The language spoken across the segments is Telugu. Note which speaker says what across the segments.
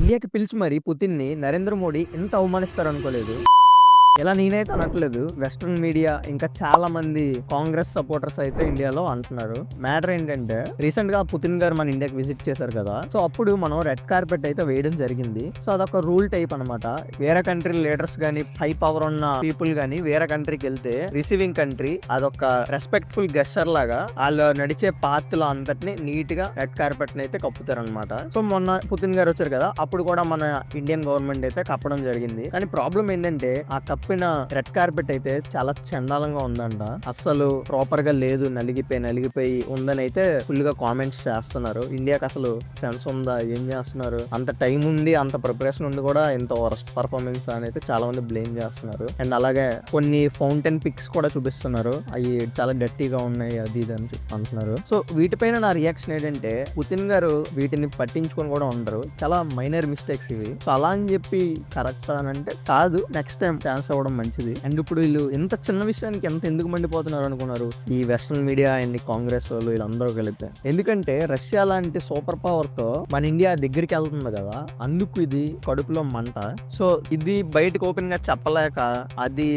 Speaker 1: ఇండియాకి పిలిచి మరి పుతిన్‌ని నరేంద్ర మోడీ ఇంత అవమానిస్తారనుకోలేదు. ఇలా నేనైతే అనట్లేదు. వెస్టర్న్ మీడియా ఇంకా చాలా మంది కాంగ్రెస్ సపోర్టర్స్ అయితే ఇండియాలో అంటున్నారు. మ్యాటర్ ఏంటంటే రీసెంట్ గా పుతిన్ గారు మన ఇండియాకి విజిట్ చేశారు కదా. సో అప్పుడు మనం రెడ్ కార్పెట్ అయితే వేయడం జరిగింది. సో అదొక రూల్ టైప్ అనమాట. వేరే కంట్రీ లీడర్స్ గానీ హై పవర్ ఉన్న పీపుల్ గానీ వేరే కంట్రీకి వెళ్తే రిసీవింగ్ కంట్రీ అదొక రెస్పెక్ట్ఫుల్ గెస్చర్ లాగా వాళ్ళు నడిచే పాత్రలో అంతటిని నీట్ గా రెడ్ కార్పెట్ అయితే కప్పుతారు అనమాట. సో మొన్న పుతిన్ గారు వచ్చారు కదా, అప్పుడు కూడా మన ఇండియన్ గవర్నమెంట్ అయితే కప్పడం జరిగింది. కానీ ప్రాబ్లం ఏంటంటే ఆ కప్పిన రెడ్ కార్పెట్ అయితే చాలా చండాలంగా ఉందంట. అస్సలు ప్రాపర్ గా లేదు, నలిగిపోయి ఉందని అయితే ఫుల్ గా కామెంట్స్ చేస్తున్నారు. ఇండియాకి అసలు సెన్స్ ఉందా, ఏం చేస్తున్నారు, అంత టైం ఉండి అంత ప్రిపరేషన్ ఉండి కూడా ఇంత వరస్ట్ పర్ఫార్మెన్స్ అని అయితే చాలా మంది బ్లేమ్ చేస్తున్నారు. అండ్ అలాగే కొన్ని ఫౌంటైన్ పిక్స్ కూడా చూపిస్తున్నారు, అవి చాలా డర్టీగా ఉన్నాయి అది ఇది అని అంటున్నారు. సో వీటిపైన నా రియాక్షన్ ఏంటంటే పుతిన్ గారు వీటిని పట్టించుకొని కూడా ఉండరు, చాలా మైనర్ మిస్టేక్స్ ఇవి. సో అలా అని చెప్పి కరెక్ట్ అని అంటే కాదు, నెక్స్ట్ టైం ఛాన్స్ అవ్వడం మంచిది. అండ్ ఇప్పుడు వీళ్ళు ఎంత చిన్న విషయానికి ఎంత ఎందుకు మండిపోతున్నారు అనుకున్నారు ఈ వెస్ట్రన్ మీడియా అండ్ కాంగ్రెస్ వాళ్ళు వీళ్ళందరూ కలిపి? ఎందుకంటే రష్యా లాంటి సూపర్ పవర్ తో మన ఇండియా దగ్గరికి వెళ్తుంది కదా, అందుకు ఇది కడుపులో మంట. సో ఇది బయటకు ఓపెన్ గా చెప్పలేక అది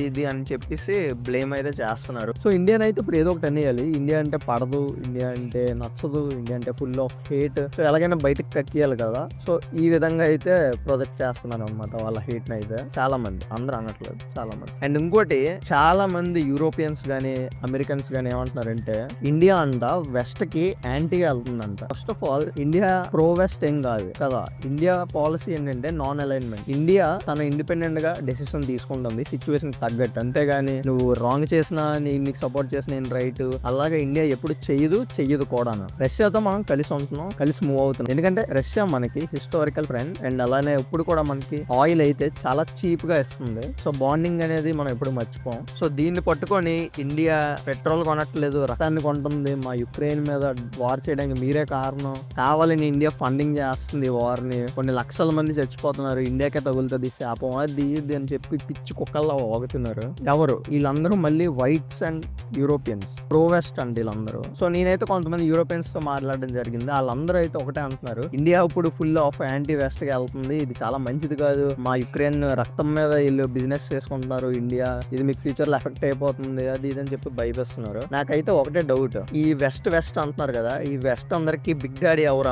Speaker 1: ఇది అని చెప్పేసి బ్లేమ్ అయితే చేస్తున్నారు. సో ఇండియా అయితే ఇప్పుడు ఏదో ఒకటి అనేయాలి. ఇండియా అంటే పడదు, ఇండియా అంటే నచ్చదు, ఇండియా అంటే ఫుల్ ఆఫ్ హేట్. సో ఎలాగైనా బయటకు కక్కియాలి కదా. సో ఈ విధంగా అయితే ప్రొజెక్ట్ చేస్తున్నారు అనమాట వాళ్ళ హేట్ ని అయితే. చాలా మంది, అందరూ అనట్లేదు, చాలా మంది. అండ్ ఇంకోటి, చాలా మంది యూరోపియన్స్ గానీ అమెరికన్స్ గానీ ఏమంటున్నారంటే ఇండియా అంట వెస్ట్ కి యాంటీగా వెళ్తుందంట. First of all India pro west ఏం కాదు కదా. ఇండియా పాలసీ ఏంటంటే నాన్ అలైన్మెంట్. ఇండియా తన ఇండిపెండెంట్ గా డెసిషన్ తీసుకుంటుంది సిచ్యువేషన్ తగ్గట్టు, అంతేగాని నువ్వు రాంగ్ చేసినా నీకు సపోర్ట్ చేసిన నేను రైట్ అలాగే ఇండియా ఎప్పుడు చెయ్యదు కూడా. రష్యాతో మనం కలిసి ఉంటున్నాం, కలిసి మూవ్ అవుతున్నాం. ఎందుకంటే రష్యా మనకి హిస్టారికల్ ఫ్రెండ్. అండ్ అలానే ఇప్పుడు కూడా మనకి ఆయిల్ అయితే చాలా చీప్ గా ఇస్తుంది. సో బాండింగ్ అనేది మనం ఎప్పుడు మర్చిపోం. సో దీన్ని పట్టుకొని ఇండియా పెట్రోల్ కొనట్లేదు, రక్తాన్ని కొంటుంది, మా యుక్రెయిన్ మీద వార్ చేయడానికి మీరే కారణం, కావాలని ఇండియా ఫండింగ్ చేస్తుంది వార్ ని, కొన్ని లక్షల మంది చచ్చిపోతున్నారు, ఇండియాకే తగులుతుంది శాపం, అది ఇది అని చెప్పి పిచ్చి కుక్కల్లా వాగుతున్నారు. ఎవరు వీళ్ళందరూ? మళ్ళీ whites and Europeans, pro west అండి వీళ్ళందరూ. సో నేనైతే కొంతమంది యూరోపియన్స్ తో మాట్లాడడం జరిగింది. వాళ్ళందరూ అయితే ఒకటే అంటున్నారు, ఇండియా ఇప్పుడు ఫుల్ ఆఫ్ యాంటీ వెస్ట్ గా వెళ్తుంది, ఇది చాలా మంచిది కాదు, మా యుక్రెయిన్ రక్తం మీద వీళ్ళు బిజినెస్ చేసుకుంటున్నారు ఇండియా, ఇది మీకు ఫ్యూచర్ లో ఎఫెక్ట్ అయిపోతుంది అది ఇది అని చెప్పి భయపడుతున్నారు. నాకైతే ఒకటే డౌట్, ఈ వెస్ట్ అంటున్నారు కదా, ఈ వెస్ట్ అందరికి బిగ్ డాడీ ఎవరు?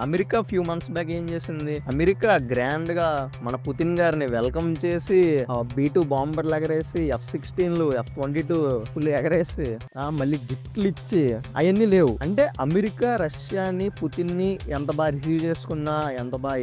Speaker 1: అమెరికా ఫ్యూ మంత్స్ బ్యాక్ ఏం చేసింది? అమెరికా గ్రాండ్ గా మన పుతిన్ గారిని వెల్కమ్ చేసి B2 బాంబర్లు ఎగరేసి F-16లు F-22 ఫుల్ ఎగరేసి మళ్ళీ గిఫ్ట్లు ఇచ్చి అవన్నీ లేవు. అంటే అమెరికా రష్యాని పుతిన్ ని ఎంత బాగా రిసీవ్ చేసుకున్నా, ఎంత బాగా